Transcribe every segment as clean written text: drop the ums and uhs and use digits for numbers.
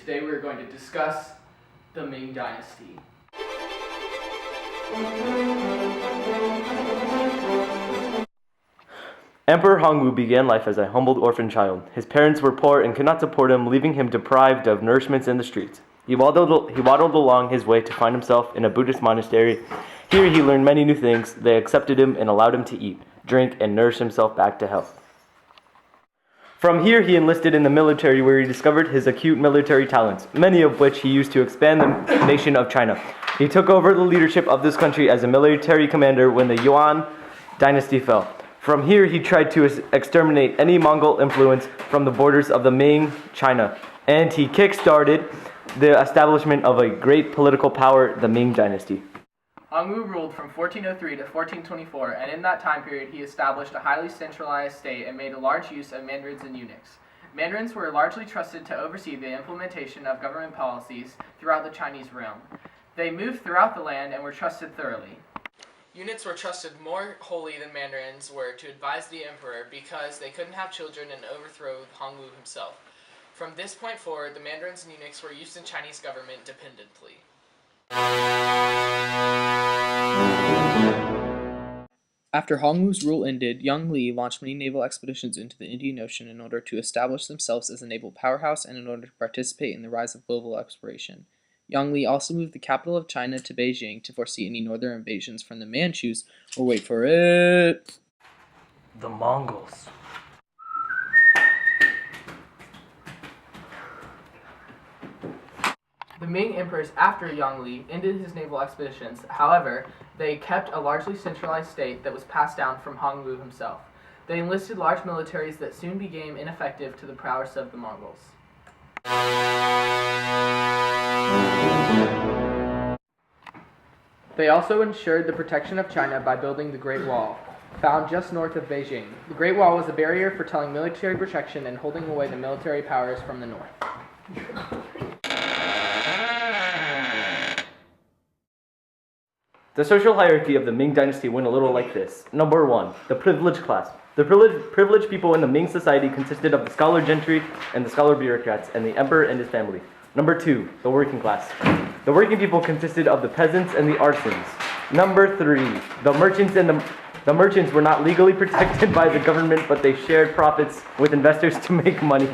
Today we are going to discuss the Ming Dynasty. Emperor Hongwu began life as a humble orphan child. His parents were poor and could not support him, leaving him deprived of nourishments in the streets. He waddled along his way to find himself in a Buddhist monastery. Here he learned many new things. They accepted him and allowed him to eat, drink, and nourish himself back to health. From here he enlisted in the military, where he discovered his acute military talents, many of which he used to expand the nation of China. He took over the leadership of this country as a military commander when the Yuan dynasty fell. From here, he tried to exterminate any Mongol influence from the borders of the Ming China, and he kick-started the establishment of a great political power, the Ming Dynasty. Hongwu ruled from 1403 to 1424, and in that time period he established a highly centralized state and made a large use of mandarins and eunuchs. Mandarins were largely trusted to oversee the implementation of government policies throughout the Chinese realm. They moved throughout the land and were trusted thoroughly. Eunuchs were trusted more wholly than mandarins were to advise the emperor because they couldn't have children and overthrow Hongwu himself. From this point forward, the mandarins and eunuchs were used in Chinese government dependently. After Hongwu's rule ended, Yang Li launched many naval expeditions into the Indian Ocean in order to establish themselves as a naval powerhouse and in order to participate in the rise of global exploration. Yang Li also moved the capital of China to Beijing to foresee any northern invasions from the Manchus, or wait for it, The Mongols. The Ming emperors after Yang Li ended his naval expeditions. However, they kept a largely centralized state that was passed down from Hongwu himself. They enlisted large militaries that soon became ineffective to the prowess of the Mongols. They also ensured the protection of China by building the Great Wall, found just north of Beijing. The Great Wall was a barrier for telling military protection and holding away the military powers from the north. The social hierarchy of the Ming Dynasty went a little like this. Number 1, the privileged class. The privileged people in the Ming society consisted of the scholar gentry and the scholar bureaucrats, and the emperor and his family. Number 2, the working class. The working people consisted of the peasants and the artisans. Number 3, the merchants and the merchants were not legally protected by the government, but they shared profits with investors to make money.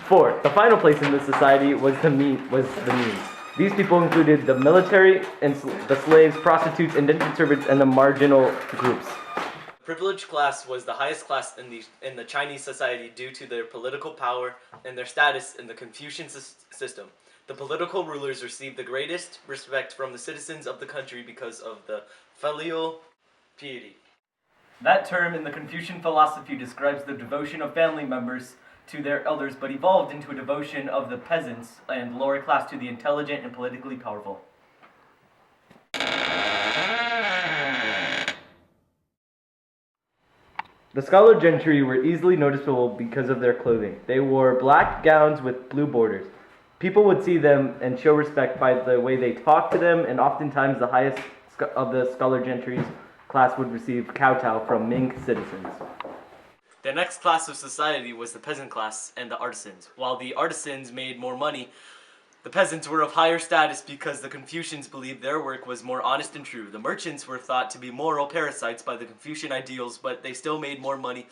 4, the final place in this society was the means. These people included the military, and the slaves, prostitutes, indentured servants, and the marginal groups. The privileged class was the highest class in the Chinese society due to their political power and their status in the Confucian system. The political rulers received the greatest respect from the citizens of the country because of the filial piety. That term in the Confucian philosophy describes the devotion of family members to their elders, but evolved into a devotion of the peasants and lower class to the intelligent and politically powerful. The scholar gentry were easily noticeable because of their clothing. They wore black gowns with blue borders. People would see them and show respect by the way they talked to them, and oftentimes the highest of the scholar gentry's class would receive kowtow from Ming citizens. The next class of society was the peasant class and the artisans. While the artisans made more money, the peasants were of higher status because the Confucians believed their work was more honest and true. The merchants were thought to be moral parasites by the Confucian ideals, but they still made more money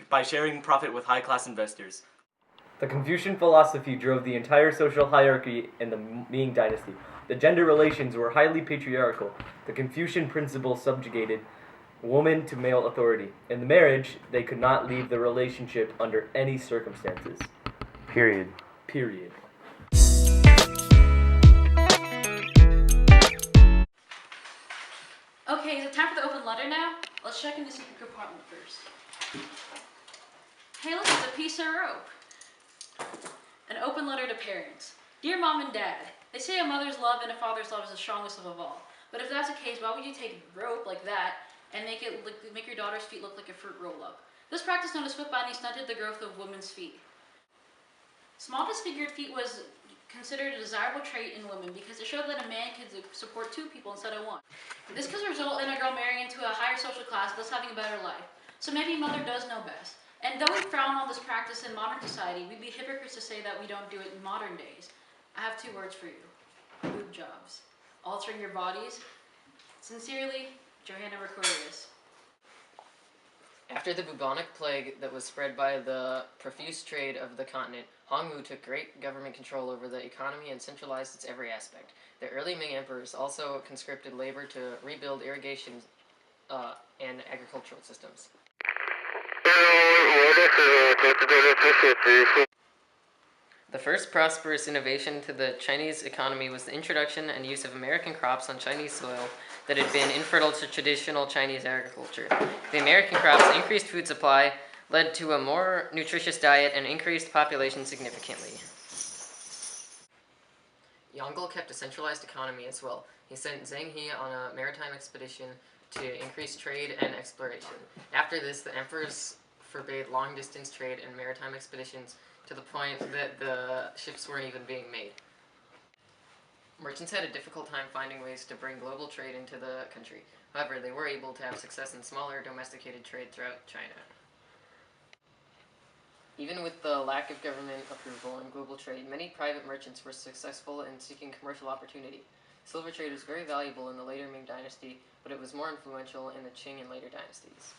by sharing profit with high-class investors. The Confucian philosophy drove the entire social hierarchy in the Ming Dynasty. The gender relations were highly patriarchal. The Confucian principle subjugated woman to male authority. In the marriage, they could not leave the relationship under any circumstances. Period. Okay, is it time for the open letter now? Let's check in the secret compartment first. Hey, look, it's a piece of rope. An open letter to parents. Dear Mom and Dad, they say a mother's love and a father's love is the strongest love of all. But if that's the case, why would you take rope like that and make your daughter's feet look like a fruit roll-up? This practice known as foot binding stunted the growth of women's feet. Small disfigured feet was considered a desirable trait in women because it showed that a man could support two people instead of one. This could result in a girl marrying into a higher social class, thus having a better life. So maybe mother does know best. And though we frown on this practice in modern society, we'd be hypocrites to say that we don't do it in modern days. I have 2 words for you. Boob jobs. Altering your bodies. Sincerely, Johanna Recordius. After the bubonic plague that was spread by the profuse trade of the continent, Hongwu took great government control over the economy and centralized its every aspect. The early Ming emperors also conscripted labor to rebuild irrigation and agricultural systems. The first prosperous innovation to the Chinese economy was the introduction and use of American crops on Chinese soil that had been infertile to traditional Chinese agriculture. The American crops' increased food supply led to a more nutritious diet and increased population significantly. Yongle kept a centralized economy as well. He sent Zheng He on a maritime expedition to increase trade and exploration. After this, the emperors forbade long-distance trade and maritime expeditions to the point that the ships weren't even being made. Merchants had a difficult time finding ways to bring global trade into the country. However, they were able to have success in smaller, domesticated trade throughout China. Even with the lack of government approval in global trade, many private merchants were successful in seeking commercial opportunity. Silver trade was very valuable in the later Ming dynasty, but it was more influential in the Qing and later dynasties.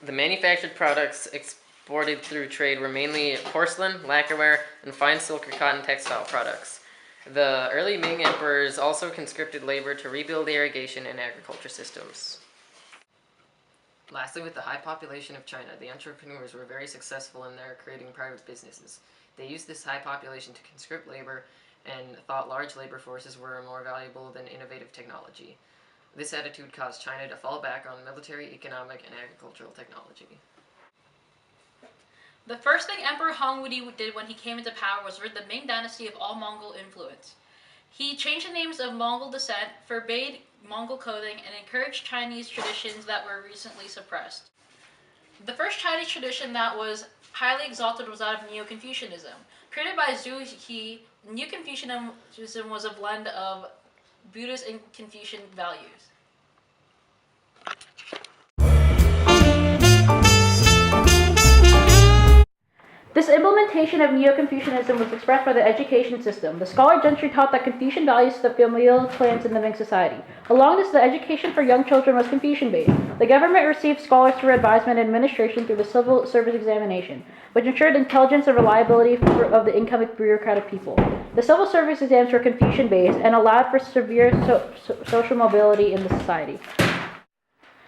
The manufactured products exported through trade were mainly porcelain, lacquerware, and fine silk or cotton textile products. The early Ming emperors also conscripted labor to rebuild the irrigation and agriculture systems. Lastly, with the high population of China, the entrepreneurs were very successful in their creating private businesses. They used this high population to conscript labor and thought large labor forces were more valuable than innovative technology. This attitude caused China to fall back on military, economic, and agricultural technology. The first thing Emperor Hongwu did when he came into power was rid the Ming dynasty of all Mongol influence. He changed the names of Mongol descent, forbade Mongol clothing, and encouraged Chinese traditions that were recently suppressed. The first Chinese tradition that was highly exalted was that of Neo-Confucianism. Created by Zhu He, Neo-Confucianism was a blend of Buddhist and Confucian values. This implementation of Neo-Confucianism was expressed by the education system. The scholar gentry taught that Confucian values to the familial clans in the Ming society. Along this, the education for young children was Confucian-based. The government received scholars through advisement and administration through the civil service examination, which ensured intelligence and reliability of the incoming bureaucratic people. The civil service exams were Confucian-based and allowed for severe social mobility in the society.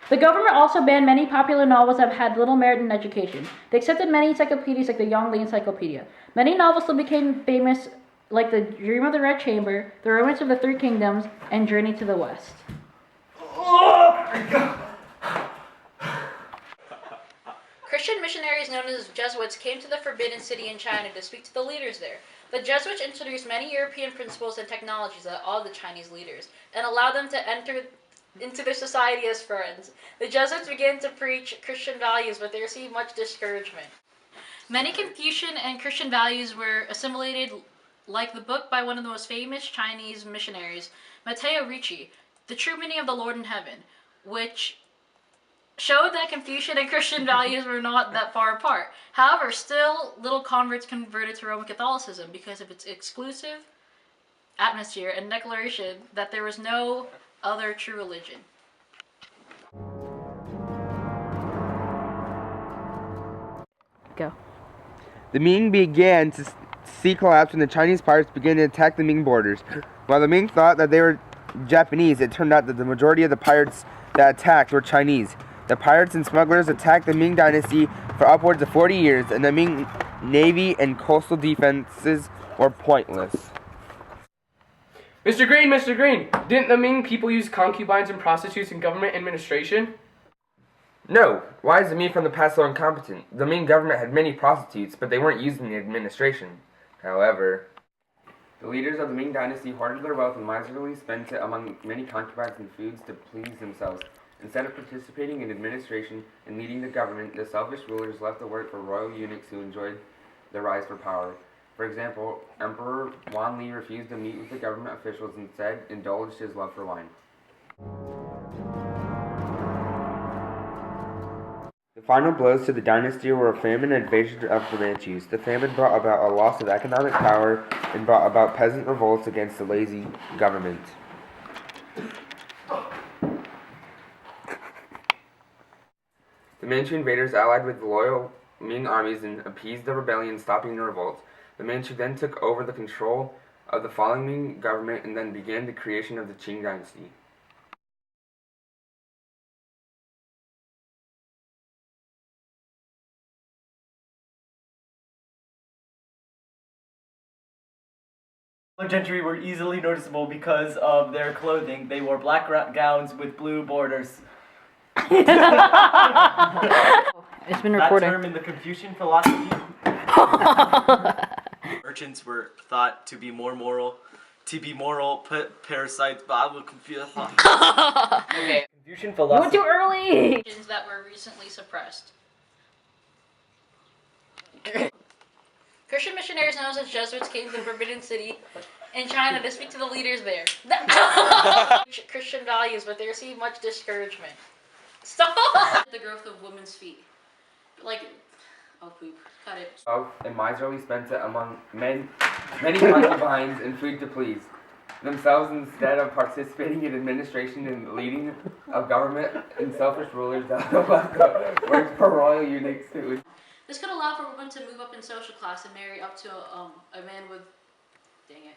The government also banned many popular novels that had little merit in education. They accepted many encyclopedias like the Yongle Encyclopedia. Many novels still became famous, like The Dream of the Red Chamber, The Romance of the Three Kingdoms, and Journey to the West. Christian missionaries known as Jesuits came to the Forbidden City in China to speak to the leaders there. The Jesuits introduced many European principles and technologies that awed the Chinese leaders and allowed them to enter into their society as friends. The Jesuits began to preach Christian values, but they received much discouragement. Many Confucian and Christian values were assimilated, like the book by one of the most famous Chinese missionaries, Matteo Ricci, The True Meaning of the Lord in Heaven, which showed that Confucian and Christian values were not that far apart. However, still little converts converted to Roman Catholicism because of its exclusive atmosphere and declaration that there was no other true religion. Go. The Ming began to see collapse when the Chinese pirates began to attack the Ming borders. While the Ming thought that they were Japanese, it turned out that the majority of the pirates that attacked were Chinese. The pirates and smugglers attacked the Ming dynasty for upwards of 40 years, and the Ming navy and coastal defenses were pointless. Mr. Green, didn't the Ming people use concubines and prostitutes in government administration? No. Why is the me from the past so incompetent? The Ming government had many prostitutes, but they weren't used in the administration. However, the leaders of the Ming dynasty hoarded their wealth and miserly spent it among many concubines and foods to please themselves. Instead of participating in administration and leading the government, the selfish rulers left the work for royal eunuchs who enjoyed the rise for power. For example, Emperor Wan Li refused to meet with the government officials and instead indulged his love for wine. The Final blows to the dynasty were a famine and invasion of the Manchus. The famine brought about a loss of economic power and brought about peasant revolts against the lazy government. The Manchu invaders allied with the loyal Ming armies and appeased the rebellion, stopping the revolt. The Manchu then took over the control of the falling Ming government and then began the creation of the Qing dynasty. The gentry were easily noticeable because of their clothing. They wore black gowns with blue borders. It's been That recording. term in the Confucian philosophy. Merchants were thought to be more moral, parasites, but I will confuse. Okay. Confucian You philosophy. went too early! That were recently suppressed. Christian missionaries known as Jesuits came to the Forbidden City in China to speak to the leaders there. Christian values, but they received much discouragement. Stop! The growth of women's feet. Like, oh poop, cut it. And miserly spent it among many concubines and food to please themselves instead of participating in administration and leading of government and selfish rulers that left the work for royal eunuchs too. This could allow for women to move up in social class and marry up to a man with, dang it,